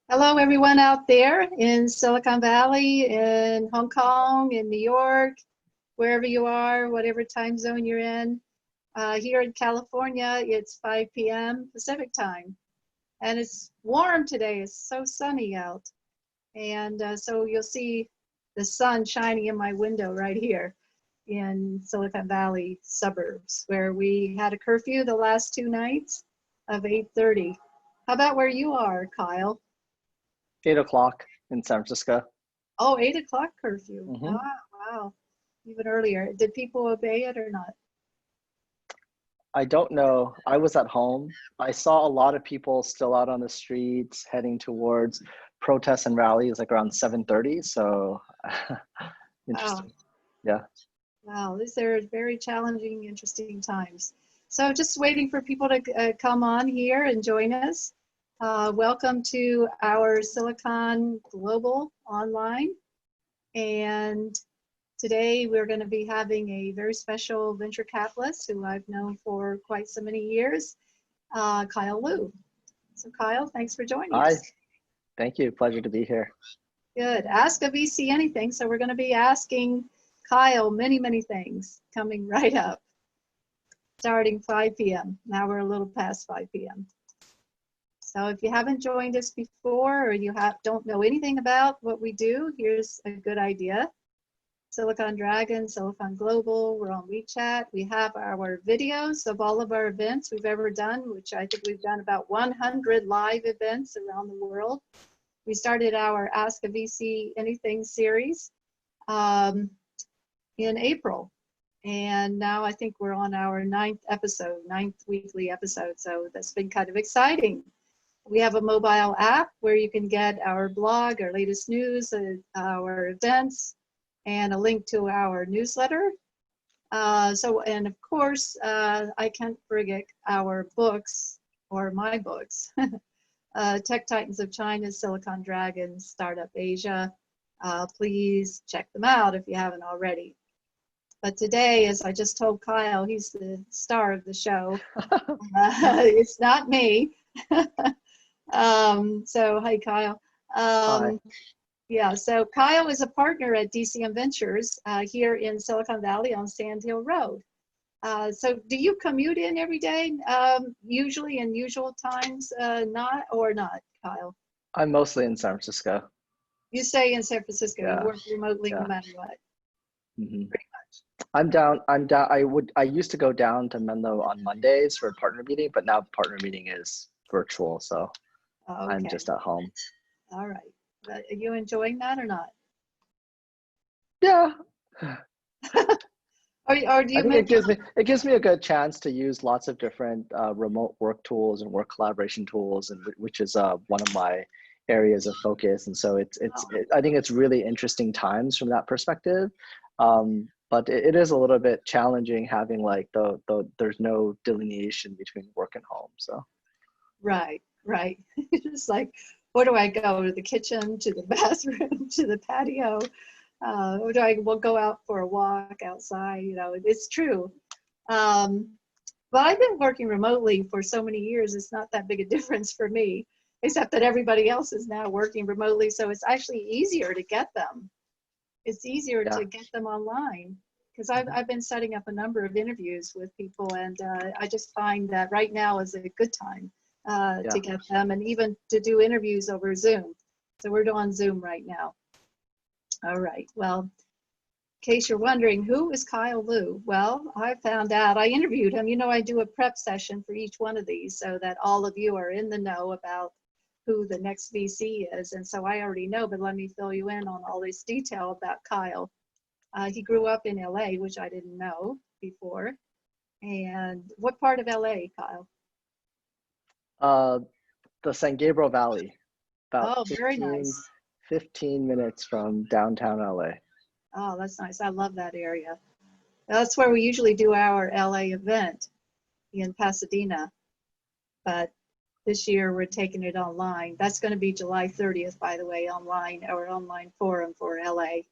Hello, everyone out there in Silicon Valley, in Hong Kong, in New York, wherever you are, whatever time zone you're in. Here in California, it's 5 p.m. Pacific time, and it's warm today. It's so sunny out, and so you'll see the sun shining in my window right here in Silicon Valley suburbs, where we had a curfew the last 2 nights of 8:30. How about where you are, Kyle? 8 o'clock in San Francisco. Oh, 8 o'clock curfew. hmm Ah, wow. Even earlier. Did people obey it or not? I don't know. I was at home. I saw a lot of people still out on the streets heading towards protests and rallies like around 7:30. So Wow. interesting. Yeah. Wow. These are very challenging, interesting times. So just waiting for people to come on here and join us. Welcome to our Silicon Global Online. And today we're going to be having a very special venture capitalist who I've known for quite so many years, Kyle Liu. So Kyle, thanks for joining Hi. us. Thank you. Pleasure to be here. Good. Ask a VC anything. So we're going to be asking Kyle many, many things coming right up, starting 5 p.m. Now we're a little past 5 p.m. So if you haven't joined us before or you don't know anything about what we do, here's a good idea. Silicon Dragon, Silicon Global, we're on WeChat. We have our videos of all of our events we've ever done, which I think we've done about 100 live events around the world. We started our Ask a VC Anything series in April. And now I think we're on our ninth weekly episode. So that's been kind of exciting. We have a mobile app where you can get our blog, our latest news, our events, and a link to our newsletter. And of course, I can't forget our books, or my books, Tech Titans of China, Silicon Dragon, Startup Asia. Please check them out if you haven't already. But today, as I just told Kyle, he's the star of the show. It's not me. So, hi, Kyle. Hi. Yeah, so Kyle is a partner at DCM Ventures here in Silicon Valley on Sand Hill Road. So do you commute in every day, usually in usual times, not, Kyle? I'm mostly in San Francisco. You stay in San Francisco, Yeah. you work remotely Yeah. no matter what, hmm pretty much. I'm down. I used to go down to Menlo on Mondays for a partner meeting, but now the partner meeting is virtual. So Oh, I'm okay, just at home. all right. Are you enjoying that or not? Yeah. Or do I you think make, it gives me a good chance to use lots of different remote work tools and work collaboration tools, and which is one of my areas of focus. And so I think it's really interesting times from that perspective. But it is a little bit challenging having like there's no delineation between work and home. So right. Just like, where do I go? To the kitchen, to the bathroom, to the patio? Or do I will go out for a walk outside? You know, it's true. But I've been working remotely for so many years, it's not that big a difference for me, except that everybody else is now working remotely. So it's actually easier to get them. It's easier yeah. to get them online because I've been setting up a number of interviews with people, and I just find that right now is a good time to get them, and even to do interviews over Zoom. So we're on Zoom right now. All right, well, in case you're wondering, who is Kyle Liu? Well, I found out, I interviewed him. You know, I do a prep session for each one of these so that all of you are in the know about who the next VC is. And so I already know, but let me fill you in on all this detail about Kyle. He grew up in LA, which I didn't know before. And what part of LA, Kyle? The San Gabriel Valley, about Oh, very nice. 15 minutes from downtown LA. Oh, that's nice. I love that area. That's where we usually do our LA event in Pasadena. But this year we're taking it online. That's going to be July 30th, by the way, online, our online forum for LA.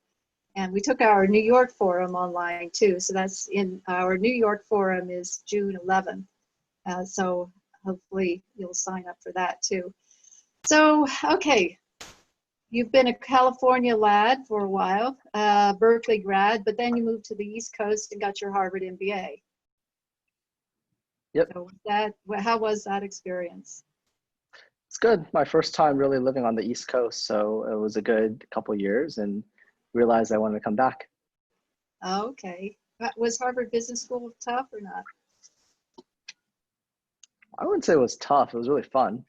And we took our New York forum online too. So that's in our New York forum is June 11th. So hopefully you'll sign up for that too. So, okay, you've been a California lad for a while, Berkeley grad, but then you moved to the East Coast and got your Harvard MBA. Yep. So how was that experience? It's good. My first time really living on the East Coast, so it was a good couple years, and realized I wanted to come back. Okay. Was Harvard Business School tough or not? I wouldn't say it was tough. It was really fun.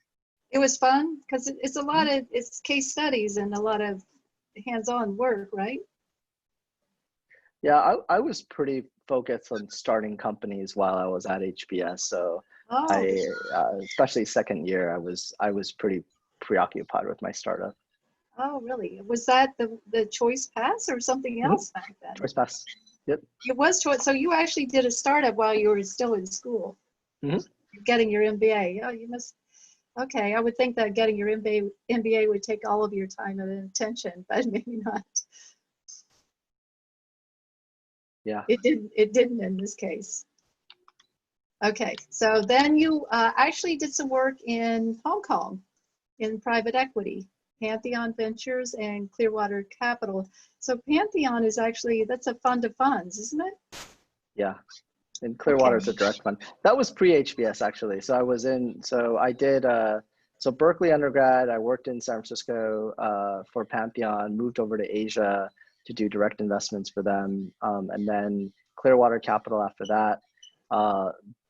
It was fun because it's a lot of it's case studies and a lot of hands-on work, right? Yeah, I was pretty focused on starting companies while I was at HBS. So Oh, I, especially second year, I was pretty preoccupied with my startup. oh, really? Was that the choice pass or something Mhm. else back then? Choice pass. Yep. It was choice. So you actually did a startup while you were still in school, Hmm. getting your MBA. Oh, you must. Okay, I would think that getting your MBA would take all of your time and attention, but maybe not. Yeah. It didn't. It didn't in this case. Okay, so then you actually did some work in Hong Kong in private equity, Pantheon Ventures and Clearwater Capital. So Pantheon is actually, that's a fund of funds, isn't it? Yeah. And Okay. Clearwater is a direct fund. That was pre-HBS actually. So I was in, so I did, so Berkeley undergrad, I worked in San Francisco for Pantheon, moved over to Asia to do direct investments for them. And then Clearwater Capital after that.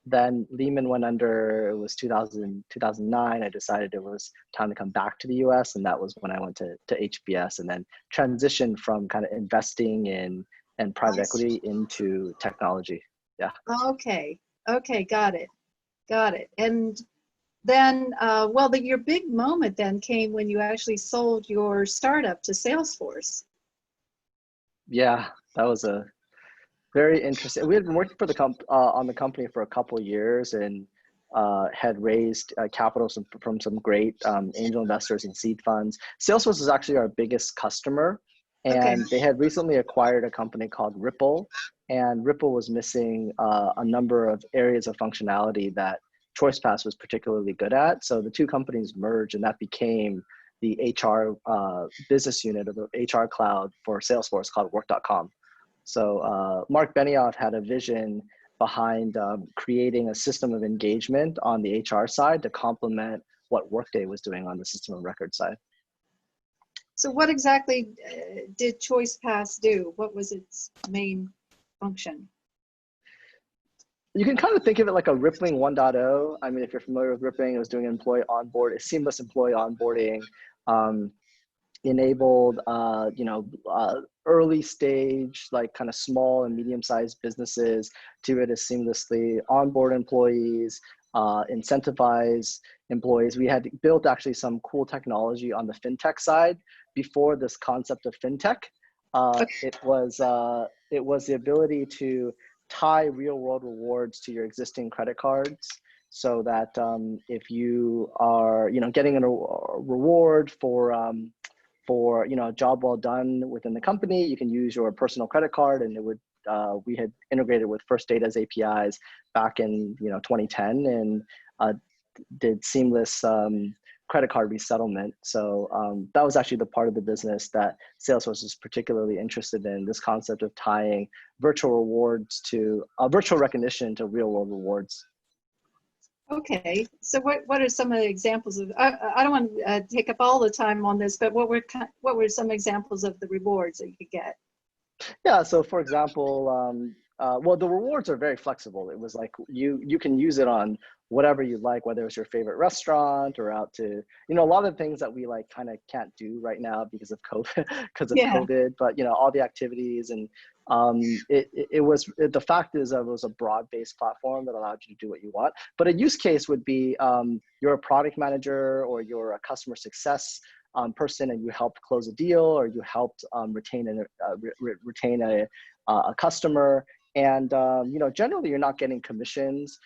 Then Lehman went under, it was 2009. I decided it was time to come back to the US. And that was when I went to HBS and then transitioned from kind of investing in and private equity into technology. Yeah. Okay. Okay. Got it. Got it. And then, well, your big moment then came when you actually sold your startup to Salesforce. Yeah, that was a very interesting. We had been working for on the company for a couple of years and had raised capital from some great angel investors and seed funds. Salesforce is actually our biggest customer, Okay. and they had recently acquired a company called Ripple, and Ripple was missing a number of areas of functionality that ChoicePass was particularly good at. So the two companies merged, and that became the HR business unit of the HR cloud for Salesforce called Work.com. So Mark Benioff had a vision behind creating a system of engagement on the HR side to complement what Workday was doing on the system of record side. So what exactly did ChoicePass do? What was its main function? You can kind of think of it like a Rippling 1.0. I mean, if you're familiar with Rippling, it was doing seamless employee onboarding, enabled, early stage, like kind of small and medium-sized businesses to be able to seamlessly onboard employees, incentivize employees. We had built actually some cool technology on the fintech side before this concept of fintech. It was the ability to tie real world rewards to your existing credit cards so that if you are getting a reward for a job well done within the company, you can use your personal credit card, and it would we had integrated with First Data's APIs back in 2010 and did seamless credit card resettlement. So that was actually the part of the business that Salesforce is particularly interested in, this concept of tying virtual rewards to virtual recognition to real world rewards. Okay, so what are some of the examples of? I don't want to take up all the time on this, but what were some examples of the rewards that you could get? Yeah, so for example, well, the rewards are very flexible. It was like you can use it on whatever you like, whether it's your favorite restaurant or out to, a lot of things that we like kind of can't do right now because of COVID, but all the activities and the fact is that it was a broad-based platform that allowed you to do what you want. But a use case would be you're a product manager or you're a customer success person and you helped close a deal or you helped retain a customer. And generally you're not getting commissions.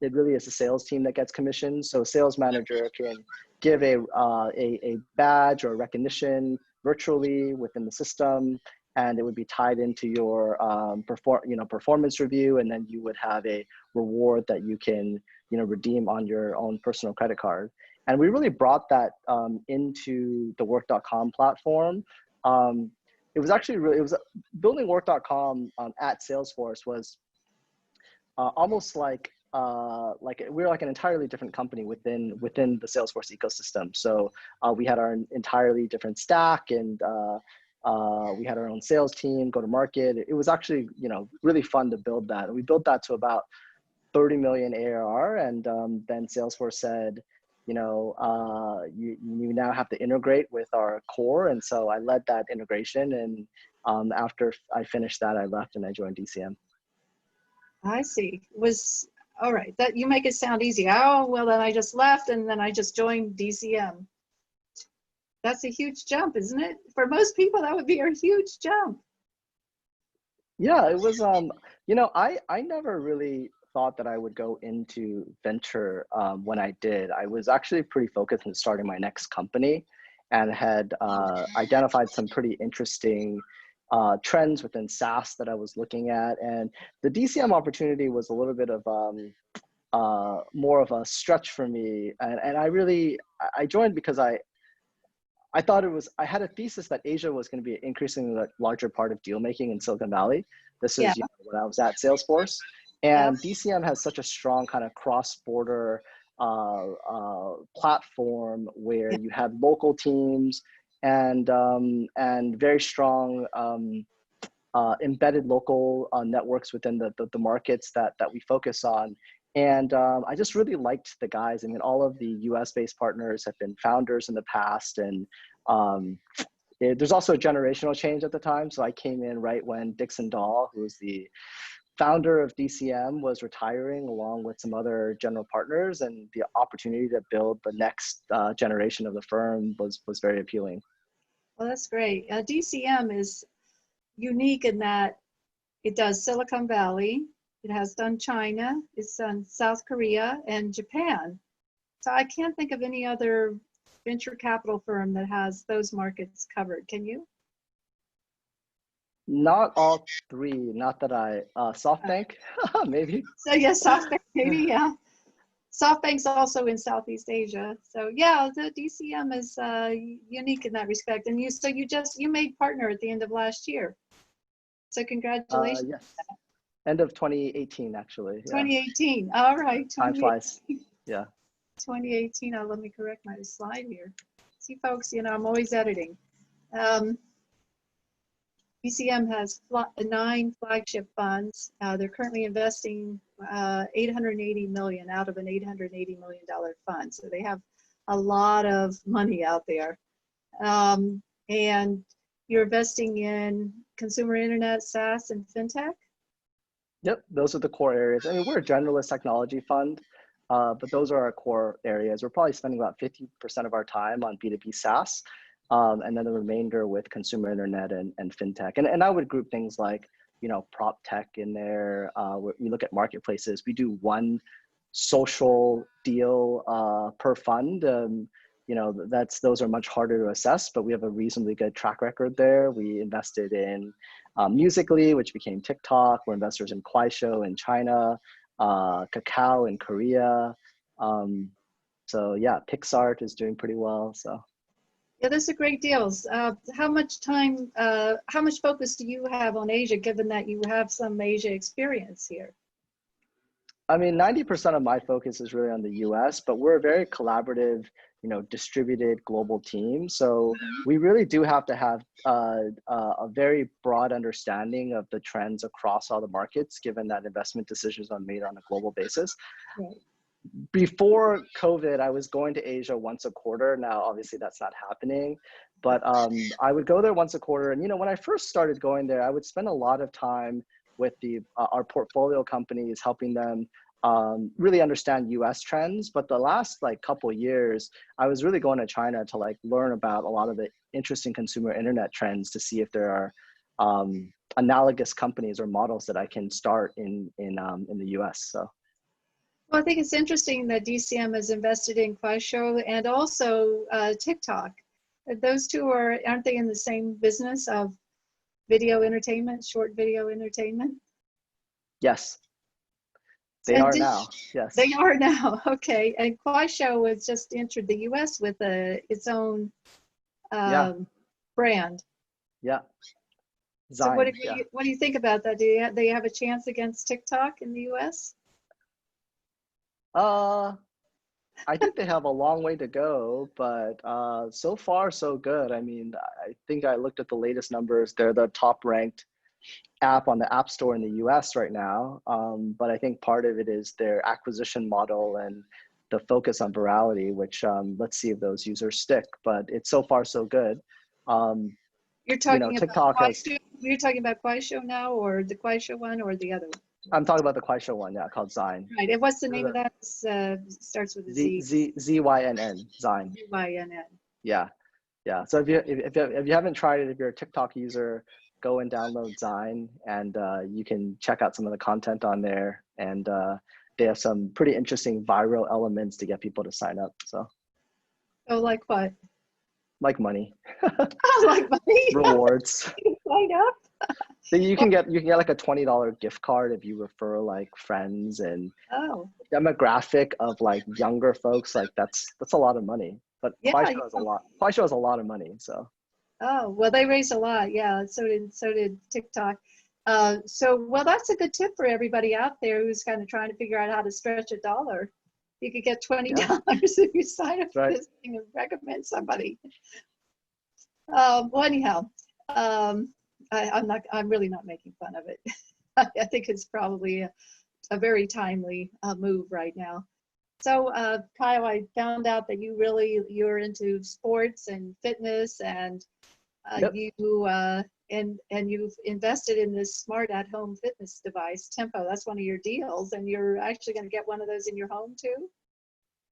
It really is the sales team that gets commissions. So a sales manager can give a badge or recognition virtually within the system, and it would be tied into your performance review, and then you would have a reward that you can redeem on your own personal credit card. And we really brought that into the work.com platform. It was actually really, it was building work.com at Salesforce was almost like we're like an entirely different company within the Salesforce ecosystem. So we had our entirely different stack, and we had our own sales team, go to market. It was actually, you know, really fun to build that. And we built that to about 30 million ARR, and then Salesforce said, you know, you now have to integrate with our core. And so I led that integration, and after I finished that, I left and I joined DCM. I see. All right, that you make it sound easy. Oh, well, then I just left and then I just joined DCM. That's a huge jump, isn't it? For most people, that would be a huge jump. Yeah, it was, you know, I never really thought that I would go into venture when I did. I was actually pretty focused on starting my next company, and had identified some pretty interesting trends within SaaS that I was looking at. And the DCM opportunity was a little bit of more of a stretch for me. And I joined because I thought I had a thesis that Asia was going to be an increasingly larger part of deal making in Silicon Valley. This is, you know, when I was at Salesforce. And DCM has such a strong kind of cross-border platform where you have local teams and very strong embedded local networks within the markets that we focus on. And I just really liked the guys. I mean, all of the US-based partners have been founders in the past, and there's also a generational change at the time. So I came in right when Dixon Dahl, who was the founder of DCM, was retiring, along with some other general partners, and the opportunity to build the next generation of the firm was very appealing. Well, that's great. DCM is unique in that it does Silicon Valley, it has done China, it's done South Korea and Japan. So I can't think of any other venture capital firm that has those markets covered. Can you? Not all three, not that SoftBank, maybe. So yeah, SoftBank, maybe, yeah. SoftBank's also in Southeast Asia. So yeah, the DCM is unique in that respect. And you made partner at the end of last year. So congratulations. Yes, end of 2018, actually. 2018, all right. Time flies, yeah. 2018, let me correct my slide here. See folks, you know, I'm always editing. DCM has 9 flagship funds. They're currently investing $880 million out of an $880 million fund. So they have a lot of money out there. And you're investing in consumer internet, SaaS, and Fintech? Yep, those are the core areas. I mean, we're a generalist technology fund, but those are our core areas. We're probably spending about 50% of our time on B2B SaaS. And then the remainder with consumer internet and Fintech. And I would group things like, you know, prop tech in there. We look at marketplaces. We do one social deal per fund. You know, those are much harder to assess, but we have a reasonably good track record there. We invested in Musical.ly, which became TikTok. We're investors in Kuaishou in China, Kakao in Korea. So yeah, PixArt is doing pretty well. So. Yeah, those are great deals. How much focus do you have on Asia, given that you have some Asia experience here? I mean, 90% of my focus is really on the US, but we're a very collaborative, you know, distributed global team. So we really do have to have a very broad understanding of the trends across all the markets, given that investment decisions are made on a global basis. Right. Before COVID, I was going to Asia once a quarter. Now, obviously that's not happening, but I would go there once a quarter. And, you know, when I first started going there, I would spend a lot of time with our portfolio companies, helping them really understand US trends. But the last couple of years, I was really going to China to learn about a lot of the interesting consumer internet trends, to see if there are analogous companies or models that I can start in the US. So. Well, I think it's interesting that DCM has invested in Kuaishou and also TikTok. Those two aren't they in the same business of video entertainment, short video entertainment? Yes. They And are now, yes. they are now, okay. And Kuaishou has just entered the U.S. with its own Yeah, brand. yeah. So what Zine, yeah. what do you think about that? They have a chance against TikTok in the U.S.? I think they have a long way to go, but so far so good. I mean, I think I looked at the latest numbers. They're the top ranked app on the App Store in the US right now. But I think part of it is their acquisition model and the focus on virality, which let's see if those users stick. But it's so far so good. You're talking about TikTok has. Kuaishou? You're talking about Kuaishou now, or the Kuaishou one, or the other one? I'm talking about the Kuaishou one, yeah, called Zine. Right. And what's the name of that? Starts with a Z. ZYNN, Zine. Z-Y-N-N. Yeah, yeah. So if you haven't tried it, if you're a TikTok user, go and download Zine, and you can check out some of the content on there. And they have some pretty interesting viral elements to get people to sign up. So. Oh, like what? Like money. Oh, like money. Rewards. You sign up. So you can get like a $20 gift card if you refer like friends, and Oh. demographic of like younger folks, like that's a lot of money. But Yeah. Kuaishou has a lot. Kuaishou has a lot of money, so. Oh, well, they raised a lot. Yeah. So did TikTok. Well, that's a good tip for everybody out there who's kind of trying to figure out how to stretch a dollar. You could get $20 if you sign up for this thing and recommend somebody. Well, anyhow, I'm really not making fun of it. I think it's probably a very timely move right now. So, Kyle, I found out that you're into sports and fitness, and you've invested in this smart at-home fitness device, Tempo. That's one of your deals, and you're actually going to get one of those in your home too?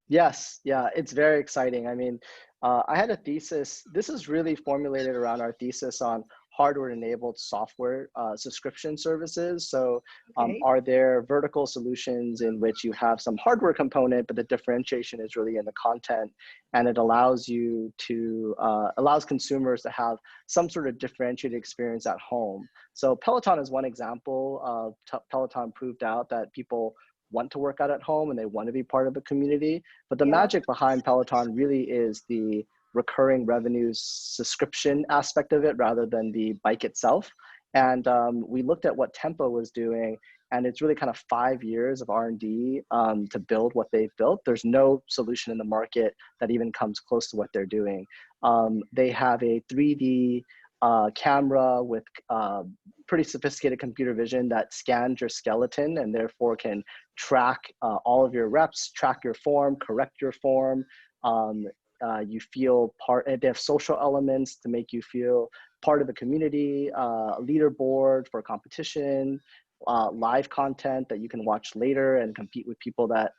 Yes, yeah, it's very exciting. I mean, I had a thesis. This is really formulated around our thesis on hardware-enabled software subscription services. So are there vertical solutions in which you have some hardware component, but the differentiation is really in the content, and it allows you to, allows consumers to have some sort of differentiated experience at home. So Peloton is one example. Peloton proved out that people want to work out at home and they want to be part of the community. But the magic behind Peloton really is the recurring revenues subscription aspect of it rather than the bike itself. And we looked at what Tempo was doing, and it's really kind of 5 years of R&D to build what they've built. There's no solution in the market that even comes close to what they're doing. They have a 3D camera with pretty sophisticated computer vision that scans your skeleton and therefore can track all of your reps, track your form, correct your form. You feel part, they have social elements to make you feel part of the community, a leaderboard for competition, live content that you can watch later and compete with people that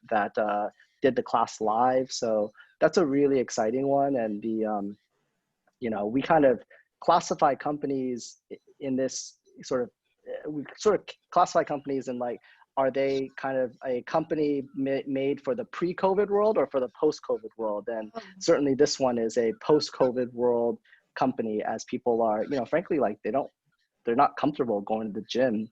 did the class live. So that's a really exciting one. And the, we kind of classify companies in this we sort of classify companies in like, are they kind of a company made for the pre-COVID world or for the post-COVID world? And certainly this one is a post-COVID world company, as people are, frankly, like they're not comfortable going to the gym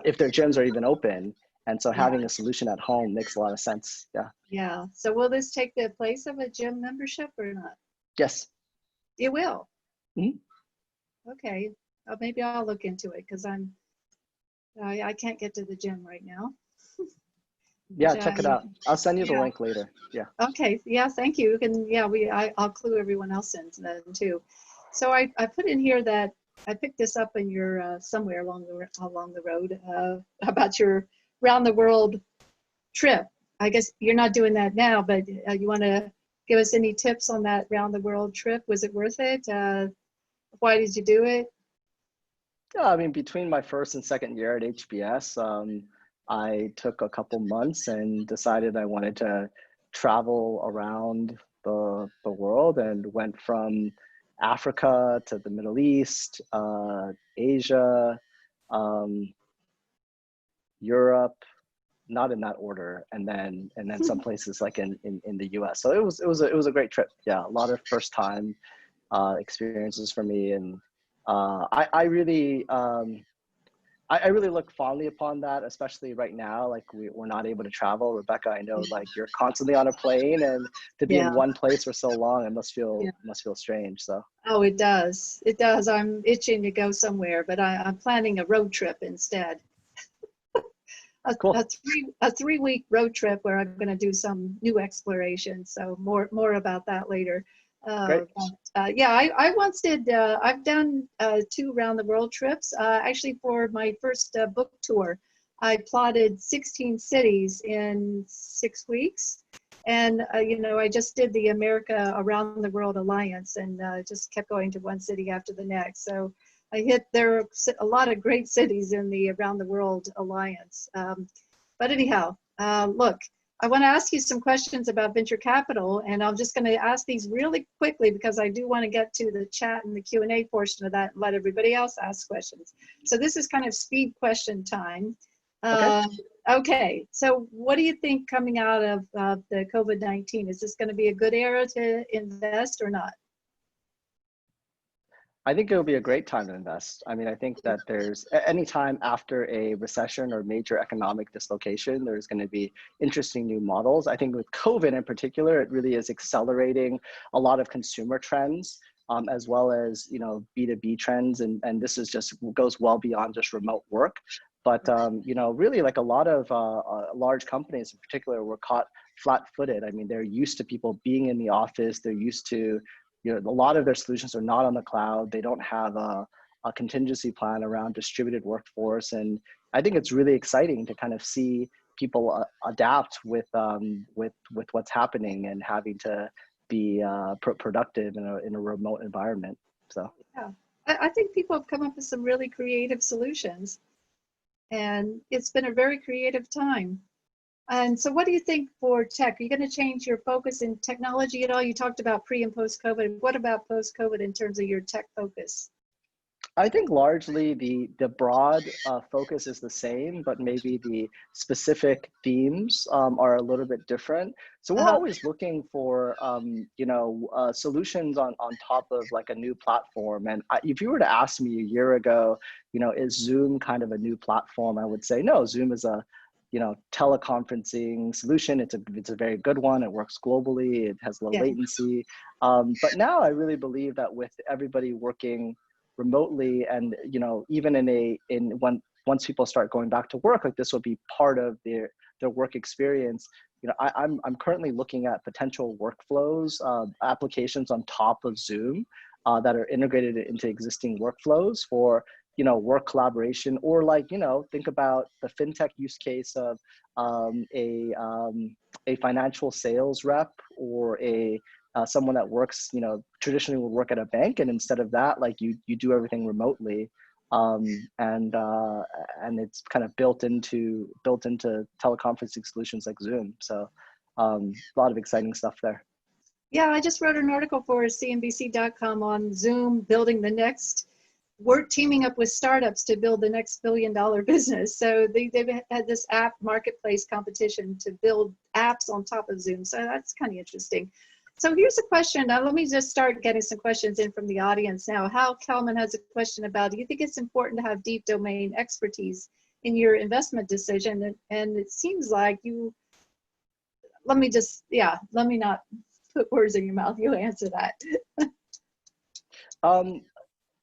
if their gyms are even open. And so having a solution at home makes a lot of sense. Yeah. Yeah. So will this take the place of a gym membership or not? Yes. It will. Mm-hmm. Okay. Maybe I'll look into it because I can't get to the gym right now. Yeah, check it out. I'll send you the link later. Yeah. Okay. Yeah. Thank you. I'll clue everyone else in then too. So I put in here that I picked this up in your somewhere along the road about your round the world trip. I guess you're not doing that now, but you want to give us any tips on that round the world trip? Was it worth it? Why did you do it? Yeah, I mean, between my first and second year at HBS, I took a couple months and decided I wanted to travel around the world, and went from Africa to the Middle East, Asia, Europe, not in that order, and then some places like in the US. So it was a great trip. Yeah, a lot of first time experiences for me, and I I really look fondly upon that, especially right now. Like we're not able to travel. Rebecca, I know like you're constantly on a plane, and to be Yeah. in one place for so long, it must Yeah. feel strange. So. Oh, it does. It does. I'm itching to go somewhere, but I'm planning a road trip instead. Cool. A 3 week road trip where I'm going to do some new exploration. So more about that later. Great. Yeah, I once did. I've done 2 round the world trips. Actually, for my first book tour, I plotted 16 cities in 6 weeks, and you know, I just did the America Around the World Alliance, and just kept going to one city after the next. So there are a lot of great cities in the Around the World Alliance. But anyhow, look, I want to ask you some questions about venture capital, and I'm just going to ask these really quickly because I do want to get to the chat and the Q&A portion of that and let everybody else ask questions. So this is kind of speed question time. Okay. Okay, so what do you think coming out of the COVID-19? Is this going to be a good era to invest or not? I think it will be a great time to invest. I mean, I think that there's any time after a recession or major economic dislocation, there's going to be interesting new models. I think with COVID in particular, it really is accelerating a lot of consumer trends, as well as, you know, B2B trends. And this is just goes well beyond just remote work. But, you know, really like a lot of large companies in particular were caught flat-footed. I mean, they're used to people being in the office. They're used to, you know, a lot of their solutions are not on the cloud. They don't have a contingency plan around distributed workforce. And I think it's really exciting to kind of see people adapt with what's happening and having to be productive in a remote environment. So Yeah, I think people have come up with some really creative solutions, and it's been a very creative time. And so what do you think for tech? Are you going to change your focus in technology at all? You talked about pre and post COVID. What about post COVID in terms of your tech focus? I think largely the broad focus is the same, but maybe the specific themes are a little bit different. So we're always looking for you know, solutions on top of like a new platform. And if you were to ask me a year ago, you know, is Zoom kind of a new platform? I would say no. Zoom is a, you know, teleconferencing solution. It's a very good one. It works globally. It has low latency. But now I really believe that with everybody working remotely, and you know, even once people start going back to work, like this will be part of their work experience. You know, I'm currently looking at potential workflows, applications on top of Zoom that are integrated into existing workflows for, you know, work collaboration, or like, you know, think about the fintech use case of a financial sales rep, or someone that works, you know, traditionally would work at a bank, and instead of that, like you do everything remotely, and it's kind of built into teleconferencing solutions like Zoom. So a lot of exciting stuff there. Yeah, I just wrote an article for CNBC.com on Zoom building the next. We're teaming up with startups to build the next billion-dollar business. So they've had this app marketplace competition to build apps on top of Zoom. So that's kind of interesting. So here's a question. Now let me just start getting some questions in from the audience now. Hal Kelman has a question about, do you think it's important to have deep domain expertise in your investment decision? And it seems like let me not put words in your mouth. You answer that.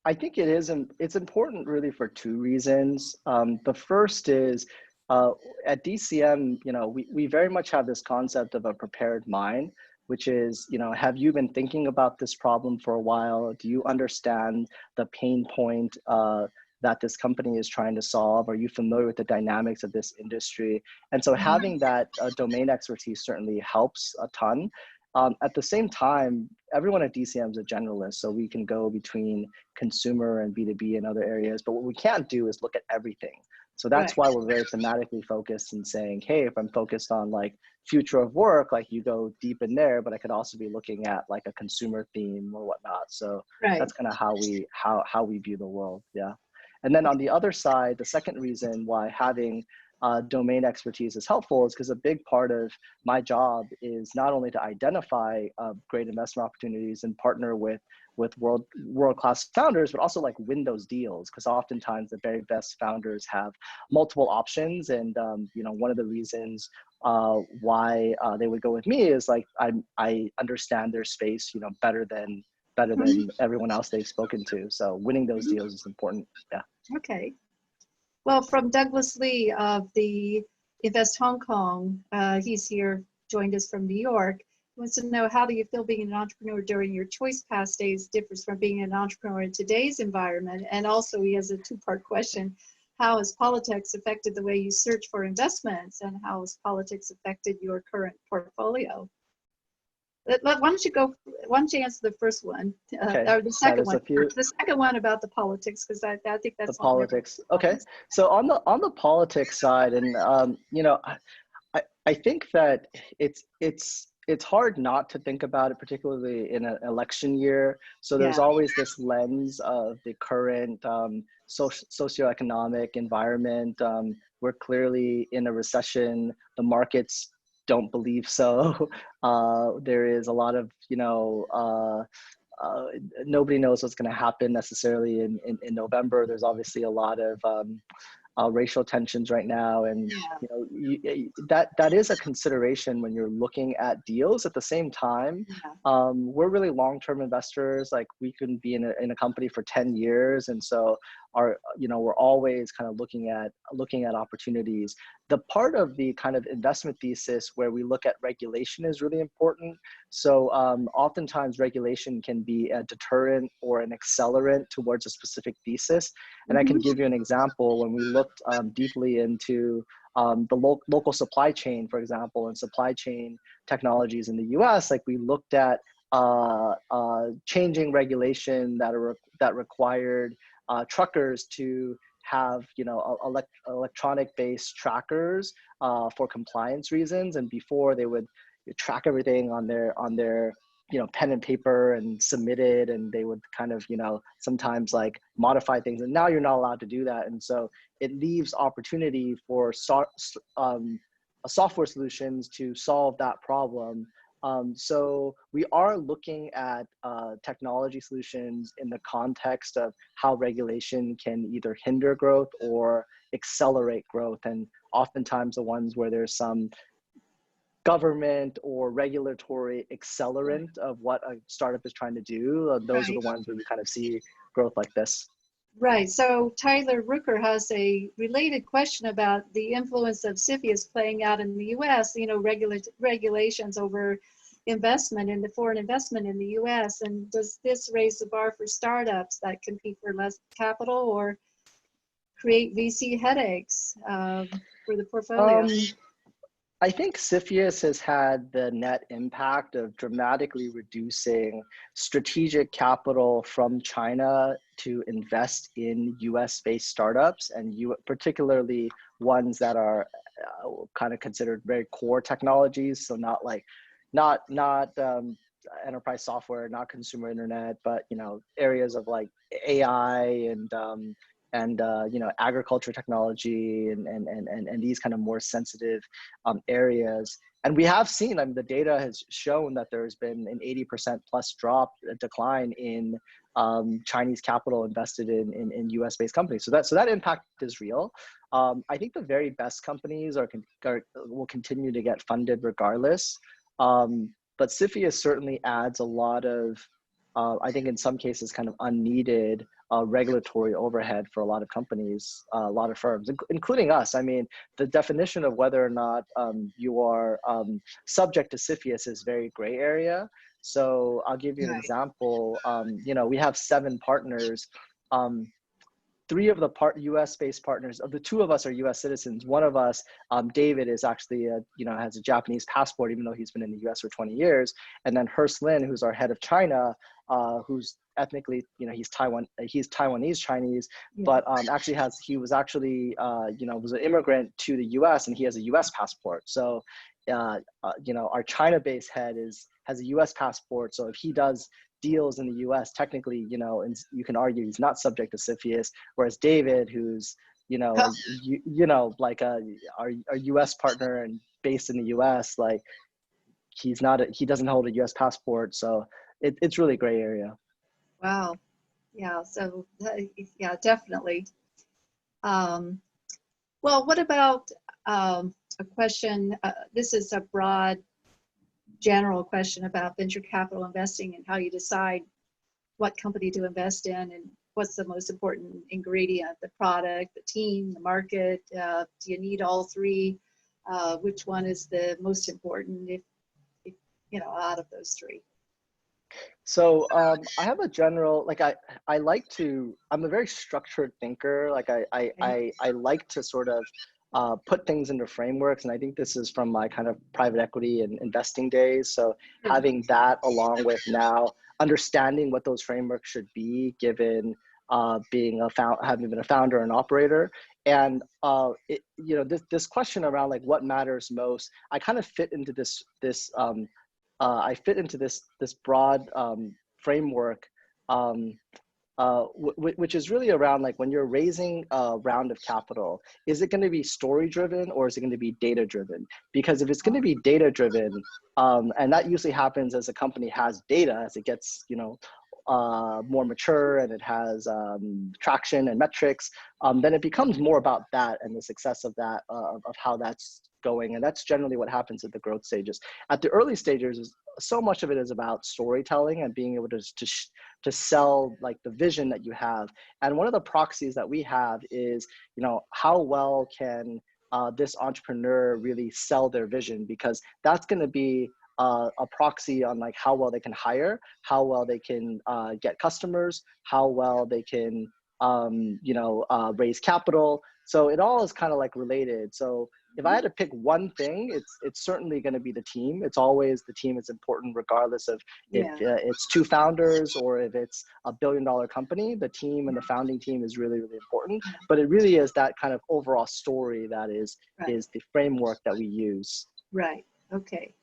I think it's important really for two reasons. The first is at DCM, you know, we very much have this concept of a prepared mind, which is, you know, have you been thinking about this problem for a while? Do you understand the pain point that this company is trying to solve? Are you familiar with the dynamics of this industry? And so having that domain expertise certainly helps a ton. At the same time, everyone at DCM is a generalist, so we can go between consumer and B2B and other areas, but what we can't do is look at everything. So that's why we're very thematically focused in saying, hey, if I'm focused on like future of work, like you go deep in there, but I could also be looking at like a consumer theme or whatnot. So that's kind of how we view the world. Yeah. And then on the other side, the second reason why having domain expertise is helpful is because a big part of my job is not only to identify great investment opportunities and partner with world-class founders, but also like win those deals, because oftentimes the very best founders have multiple options. And one of the reasons why they would go with me is like I understand their space better than everyone else they've spoken to. So winning those deals is important. Yeah. Okay. Well, from Douglas Lee of the Invest Hong Kong, he's here, joined us from New York. He wants to know, how do you feel being an entrepreneur during your choice path days differs from being an entrepreneur in today's environment? And also, he has a two-part question. How has politics affected the way you search for investments, and how has politics affected your current portfolio? Why don't you answer the first one, Okay. or the second one? Few... The second one about the politics, because I think that's the politics. Okay. So on the politics side, and I think that it's hard not to think about it, particularly in an election year. So there's always this lens of the current socioeconomic environment. We're clearly in a recession. The markets don't believe so. There is a lot of, nobody knows what's going to happen necessarily in November. There's obviously a lot of racial tensions right now, and that is a consideration when you're looking at deals. At the same time, we're really long-term investors. Like, we can be in a company for 10 years, and so we're always kind of looking at opportunities. The part of the kind of investment thesis where we look at regulation is really important. So oftentimes regulation can be a deterrent or an accelerant towards a specific thesis. And I can give you an example. When we looked deeply into the local supply chain, for example, and supply chain technologies in the US, like, we looked at changing regulation that required truckers to have electronic-based trackers for compliance reasons, and before they would track everything on their pen and paper and submit it, and they would kind of sometimes like modify things, and now you're not allowed to do that. And so it leaves opportunity for software solutions to solve that problem. So we are looking at technology solutions in the context of how regulation can either hinder growth or accelerate growth. And oftentimes the ones where there's some government or regulatory accelerant of what a startup is trying to do, those are the ones where we kind of see growth like this. Right. So Tyler Rooker has a related question about the influence of CFIUS playing out in the U.S., regulations over investment in the foreign investment in the U.S. And does this raise the bar for startups that compete for less capital or create VC headaches for the portfolio? I think CFIUS has had the net impact of dramatically reducing strategic capital from China to invest in US-based startups, and particularly ones that are kind of considered very core technologies. So not enterprise software, not consumer internet, but areas of like AI and agriculture technology and these kind of more sensitive areas. And we have seen, the data has shown that there's been an 80% plus decline in Chinese capital invested in US based companies. So that impact is real. I think the very best companies will continue to get funded regardless. But CFIUS certainly adds a lot of, I think in some cases, kind of unneeded regulatory overhead for a lot of companies, a lot of firms, including us. I mean, the definition of whether or not you are subject to CFIUS is very gray area. So I'll give you an example. We have 7 partners. 3 of the US-based partners, of the 2 of us are US citizens. One of us, David, is actually has a Japanese passport, even though he's been in the US for 20 years. And then Hurst Lin, who's our head of China, who's ethnically, he's Taiwanese Chinese, but he was an immigrant to the US, and he has a US passport. So, our China-based head has a US passport. So if he does deals in the US, technically, and you can argue he's not subject to CFIUS, whereas David, who's like our US partner and based in the US, like he doesn't hold a US passport. So it's really a gray area. Wow. Yeah. So yeah, definitely. Well, what about a question? This is a broad, general question about venture capital investing and how you decide what company to invest in and what's the most important ingredient: the product, the team, the market. Do you need all three? Which one is the most important if out of those three? So I have a general, like I'm a very structured thinker. Like I like to sort of put things into frameworks. And I think this is from my kind of private equity and investing days. So having that along with now understanding what those frameworks should be, given having been a founder and operator. And this question around like what matters most, I kind of fit into this broad framework, which is really around like when you're raising a round of capital, is it going to be story driven or is it going to be data driven? Because if it's going to be data driven, and that usually happens as a company has data, as it gets more mature and it has traction and metrics, then it becomes more about that and the success of that, of how that's going. And that's generally what happens at the growth stages. At the early stages, so much of it is about storytelling and being able to sell like the vision that you have. And one of the proxies that we have is, how well can this entrepreneur really sell their vision? Because that's going to be a proxy on like how well they can hire, how well they can get customers, how well they can raise capital. So it all is kind of like related. So if I had to pick one thing, it's certainly going to be the team. It's always the team is important, regardless of if it's two founders or if it's a billion-dollar company. The team and the founding team is really, really important. But it really is that kind of overall story that is the framework that we use. Right. Okay.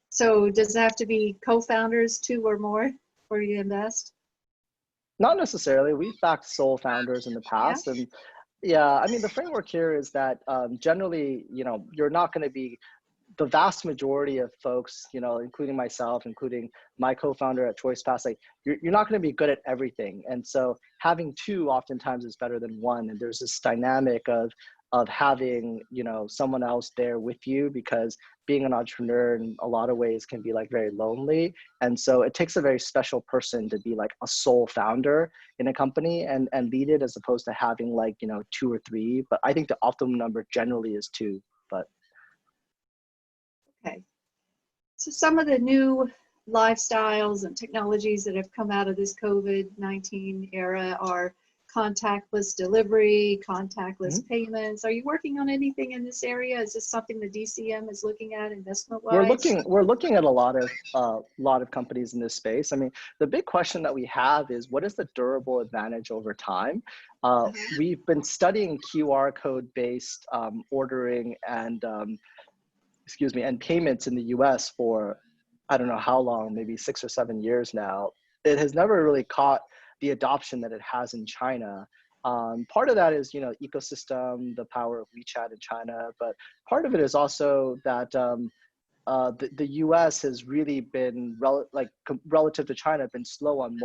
So does it have to be co-founders, two or more, before you invest? Not necessarily. We've backed sole founders in the past, and I mean, the framework here is that generally, you're not going to be the vast majority of folks, including myself, including my co-founder at ChoicePass, like you're not going to be good at everything. And so having two oftentimes is better than one. And there's this dynamic of having, someone else there with you, because being an entrepreneur in a lot of ways can be like very lonely. And so it takes a very special person to be like a sole founder in a company and lead it, as opposed to having like, two or three. But I think the optimum number generally is two. But okay. So some of the new lifestyles and technologies that have come out of this COVID-19 era are contactless delivery, contactless payments. Are you working on anything in this area? Is this something the DCM is looking at investment-wise? We're looking at a lot of companies in this space. I mean, the big question that we have is, what is the durable advantage over time? We've been studying QR code-based ordering and and payments in the US for I don't know how long, maybe 6 or 7 years now. It has never really caught the adoption that it has in China. Part of that is, ecosystem, the power of WeChat in China, but part of it is also that the US has really been, relative to China, been slow on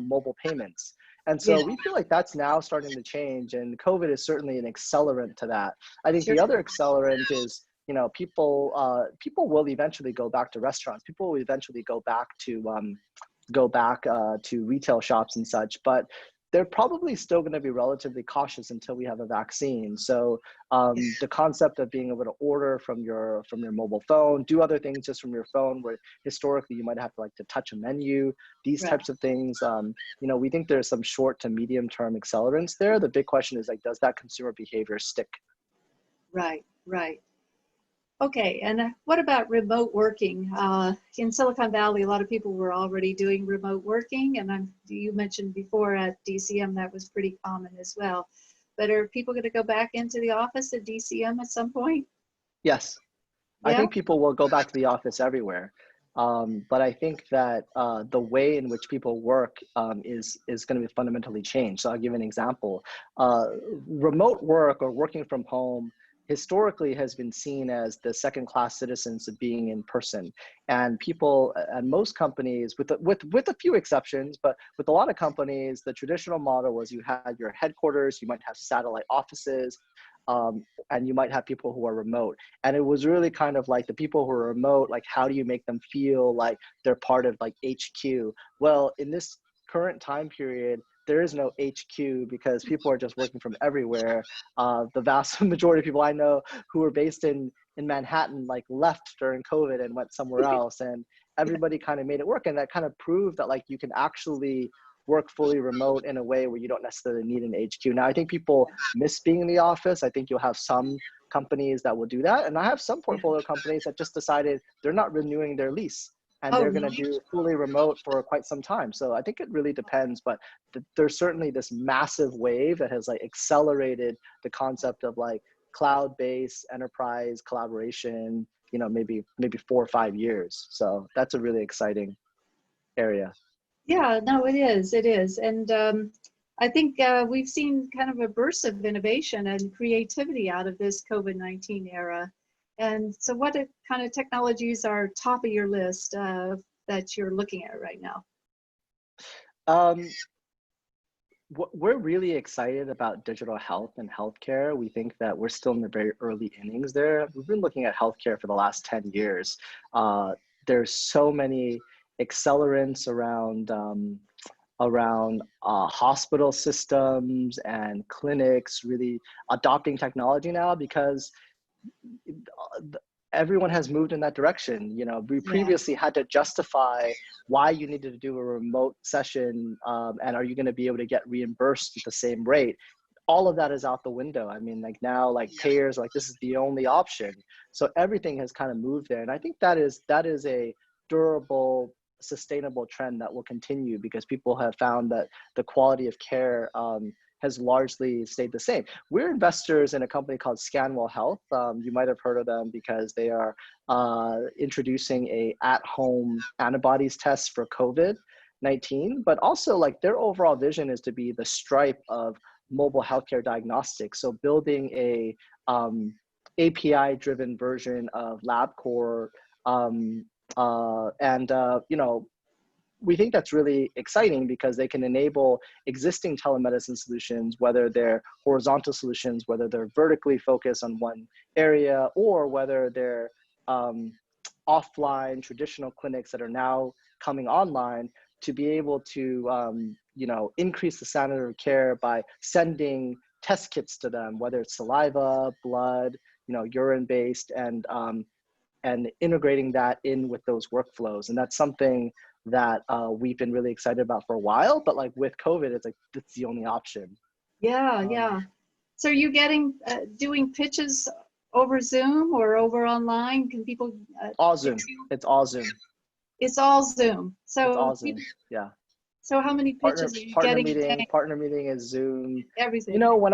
mobile payments. And so we feel like that's now starting to change, and COVID is certainly an accelerant to that. I think the other accelerant is, people will eventually go back to restaurants. People will eventually go back to retail shops and such, but they're probably still going to be relatively cautious until we have a vaccine. So the concept of being able to order from your mobile phone, do other things just from your phone, where historically you might have to touch a menu, these types of things, we think there's some short to medium term accelerants there. The big question is, does that consumer behavior stick? Right. Okay, and what about remote working? In Silicon Valley, a lot of people were already doing remote working, and you mentioned before at DCM that was pretty common as well. But are people going to go back into the office at DCM at some point? Yes, I think people will go back to the office everywhere. But I think that the way in which people work is going to be fundamentally changed. So I'll give an example. Remote work or working from home historically has been seen as the second-class citizens of being in person. And people and most companies, with a few exceptions, but with a lot of companies, the traditional model was you had your headquarters, you might have satellite offices, and you might have people who are remote. And it was really kind of like the people who are remote, like how do you make them feel like they're part of like HQ? Well, in this current time period, there is no HQ because people are just working from everywhere. The vast majority of people I know who are based in Manhattan like left during COVID and went somewhere else, and everybody kind of made it work. And that kind of proved that like you can actually work fully remote in a way where you don't necessarily need an HQ. Now, I think people miss being in the office. I think you'll have some companies that will do that. And I have some portfolio companies that just decided they're not renewing their lease and they're going to do fully remote for quite some time. So I think it really depends, but there's certainly this massive wave that has like accelerated the concept of like cloud-based enterprise collaboration, you know, maybe 4 or 5 years. So that's a really exciting area. Yeah, no, it is. It is. And I think we've seen kind of a burst of innovation and creativity out of this COVID-19 era. And so what kind of technologies are top of your list that you're looking at right now? We're really excited about digital health and healthcare. We think that we're still in the very early innings there. We've been looking at healthcare for the last 10 years. There's so many accelerants around hospital systems and clinics really adopting technology now because everyone has moved in that direction. You know, we previously had to justify why you needed to do a remote session and are you going to be able to get reimbursed at the same rate. All of that is out the window. I mean, like now, like payers, like this is the only option. So everything has kind of moved there. And I think that is a durable, sustainable trend that will continue because people have found that the quality of care has largely stayed the same. We're investors in a company called Scanwell Health. You might have heard of them because they are introducing a at-home antibodies test for COVID-19, but also like their overall vision is to be the Stripe of mobile healthcare diagnostics. So building a API-driven version of LabCorp, you know, we think that's really exciting because they can enable existing telemedicine solutions, whether they're horizontal solutions, whether they're vertically focused on one area, or whether they're offline traditional clinics that are now coming online to be able to, you know, increase the standard of care by sending test kits to them, whether it's saliva, blood, you know, urine-based, and integrating that in with those workflows. And that's something that we've been really excited about for a while, but like with COVID, it's like, that's the only option. Yeah. So are you doing pitches over Zoom or over online? Can people? All Zoom. It's all Zoom. It's all Zoom. So it's all Zoom. Yeah. So how many pitches are you getting? Partner meeting is Zoom. Everything. You know, when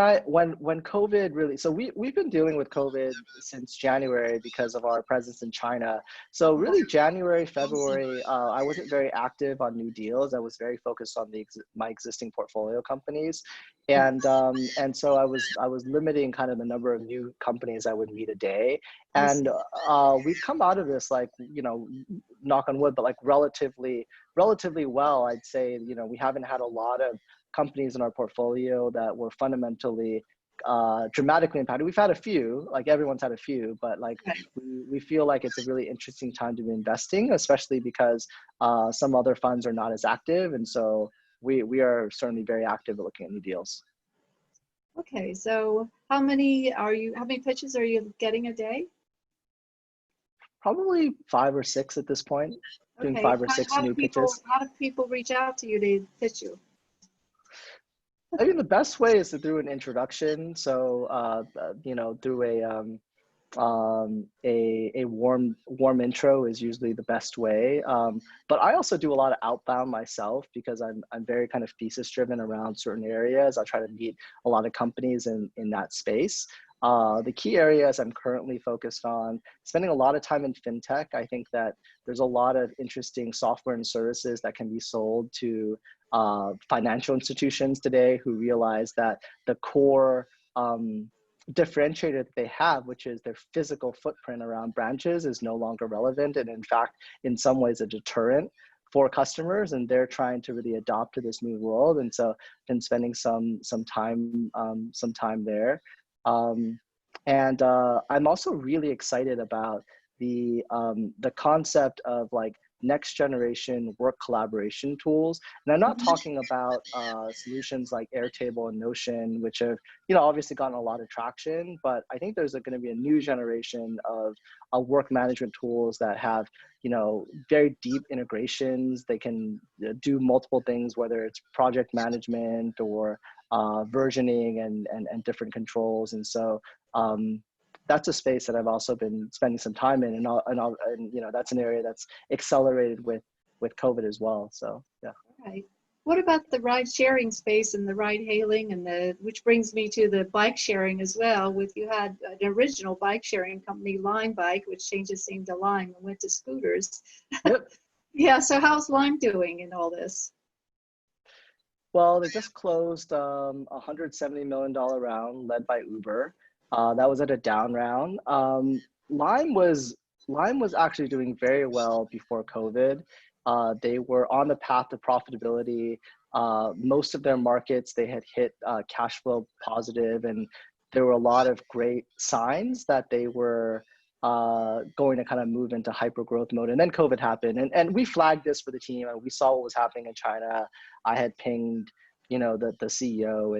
COVID really, so we've been dealing with COVID since January because of our presence in China. So really January, February, I wasn't very active on new deals. I was very focused on my existing portfolio companies. And so I was limiting kind of the number of new companies I would meet a day. And we've come out of this, like, you know, knock on wood, but like relatively well, I'd say. You know, we haven't had a lot of companies in our portfolio that were fundamentally dramatically impacted. We've had a few, like everyone's had a few, but like we feel like it's a really interesting time to be investing, especially because some other funds are not as active. And so we are certainly very active at looking at new deals. Okay, so how many pitches are you getting a day? Probably 5 or 6 at this point. Doing 5 or 6 new pitches. How do people reach out to you to pitch you? I mean, the best way is through an introduction. So, you know, through a warm intro is usually the best way. But I also do a lot of outbound myself because I'm very kind of thesis driven around certain areas. I try to meet a lot of companies in that space. The key areas I'm currently focused on, spending a lot of time in fintech. I think that there's a lot of interesting software and services that can be sold to financial institutions today who realize that the core differentiator that they have, which is their physical footprint around branches, is no longer relevant, and in fact, in some ways, a deterrent for customers, and they're trying to really adopt to this new world. And so, been spending some time there. I'm also really excited about the concept of like next generation work collaboration tools. And I'm not talking about solutions like Airtable and Notion, which have, obviously gotten a lot of traction, but I think there's going to be a new generation of work management tools that have, very deep integrations. They can do multiple things, whether it's project management or versioning and different controls. And so that's a space that I've also been spending some time in, and that's an area that's accelerated with COVID as well. So yeah. Right. What about the ride sharing space and the ride hailing which brings me to the bike sharing as well? You had an original bike sharing company, Lime Bike, which changed its name to Lime and went to scooters. Yep. Yeah. So how's Lime doing in all this? Well, they just closed a $170 million round led by Uber. That was at a down round. Lime was actually doing very well before COVID. They were on the path to profitability. Most of their markets, they had hit cash flow positive, and there were a lot of great signs that they were going to kind of move into hyper growth mode. And then COVID happened, and we flagged this for the team, and we saw what was happening in China. I had pinged the CEO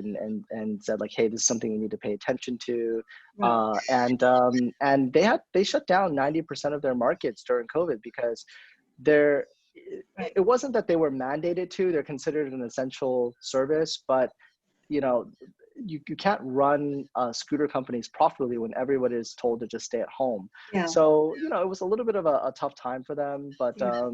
and said like, hey, this is something we need to pay attention to. Right. And they shut down 90% of their markets during COVID because it wasn't that they were mandated to. They're considered an essential service, but you can't run scooter companies properly when everybody is told to just stay at home. Yeah. So it was a little bit of a tough time for them, but Yeah.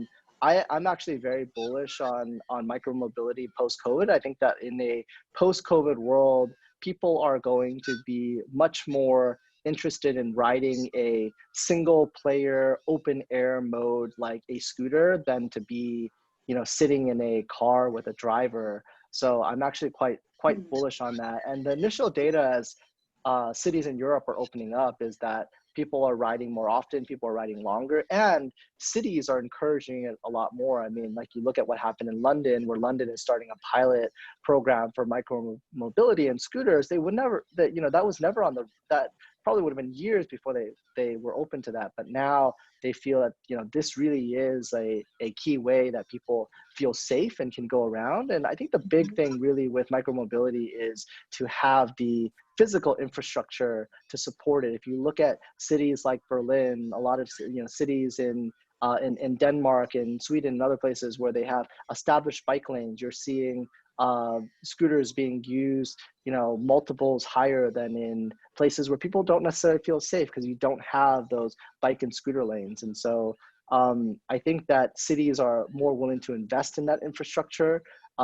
I'm actually very bullish on micromobility post-COVID. I think that in a post-COVID world, people are going to be much more interested in riding a single player open air mode like a scooter than to be, sitting in a car with a driver. So I'm actually quite bullish on that. And the initial data as cities in Europe are opening up is that people are riding more often, people are riding longer, and cities are encouraging it a lot more. I mean, like you look at what happened in London, where London is starting a pilot program for micro mobility and scooters. They would never, that was never on that probably would have been years before they were open to that. But now they feel that, this really is a key way that people feel safe and can go around. And I think the big thing really with micromobility is to have the physical infrastructure to support it. If you look at cities like Berlin, a lot of cities in Denmark and Sweden and other places where they have established bike lanes, you're seeing scooters being used, multiples higher than in places where people don't necessarily feel safe because you don't have those bike and scooter lanes. And so I think that cities are more willing to invest in that infrastructure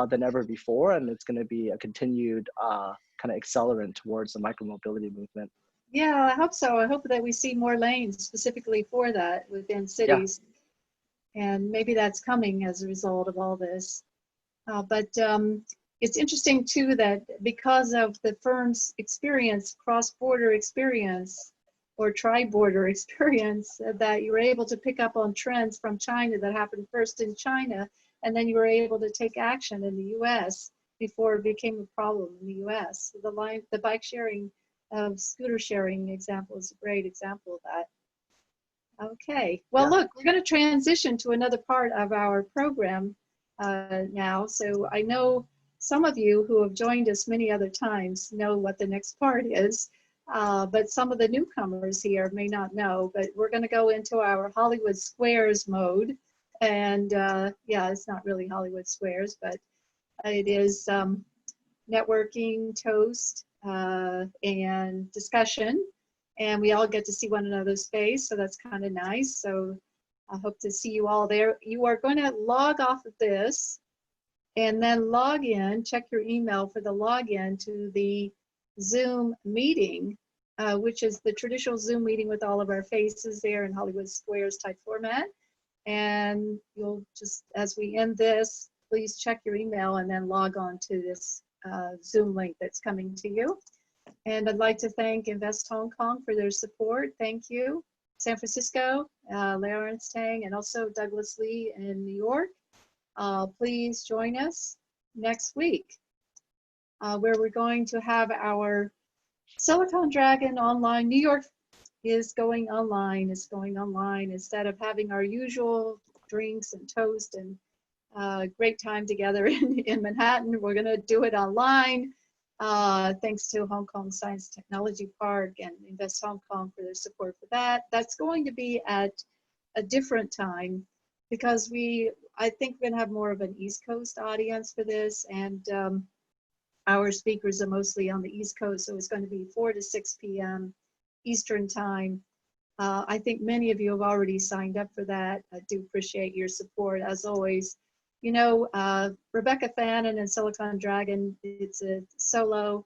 than ever before, and it's going to be a continued kind of accelerant towards the micromobility movement. Yeah, I hope so. I hope that we see more lanes specifically for that within cities. Yeah. And maybe that's coming as a result of all this. But it's interesting too that because of the firm's experience, cross-border experience or tri-border experience, that you were able to pick up on trends from China that happened first in China, and then you were able to take action in the US before it became a problem in the US. The bike sharing, scooter sharing example is a great example of that. Okay, well, look, we're going to transition to another part of our program now. So I know some of you who have joined us many other times know what the next part is, but some of the newcomers here may not know, but we're going to go into our Hollywood Squares mode. And yeah, it's not really Hollywood Squares, but it is networking, toast, and discussion. And we all get to see one another's face, so that's kind of nice. So I hope to see you all there. You are going to log off of this and then log in, check your email for the login to the Zoom meeting which is the traditional Zoom meeting with all of our faces there in Hollywood Squares type format. And you'll just, as we end this, please check your email and then log on to this Zoom link that's coming to you. And I'd like to thank Invest Hong Kong for their support. Thank you. San Francisco, Lawrence Tang, and also Douglas Lee in New York. Please join us next week, where we're going to have our Silicon Dragon online. New York is going online. It's going online instead of having our usual drinks and toast and great time together in Manhattan. We're going to do it online. Thanks to Hong Kong Science Technology Park and Invest Hong Kong for their support for that. That's going to be at a different time because I think we're going to have more of an East Coast audience for this, and our speakers are mostly on the East Coast, so it's going to be 4 to 6 p.m. Eastern time. I think many of you have already signed up for that. I do appreciate your support as always. You know, Rebecca Fannin and Silicon Dragon, it's a solo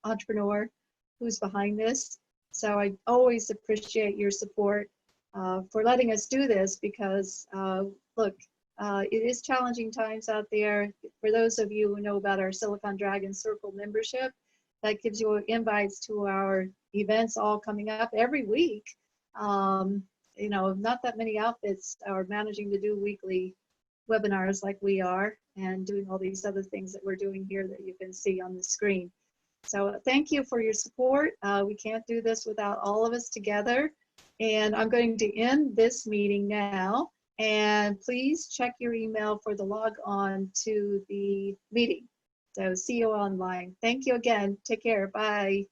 entrepreneur who's behind this. So I always appreciate your support for letting us do this because, look, it is challenging times out there. For those of you who know about our Silicon Dragon Circle membership, that gives you invites to our events all coming up every week. You know, not that many outfits are managing to do weekly webinars like we are and doing all these other things that we're doing here that you can see on the screen. So thank you for your support. We can't do this without all of us together. And I'm going to end this meeting now. And please check your email for the log on to the meeting. So see you online. Thank you again. Take care. Bye.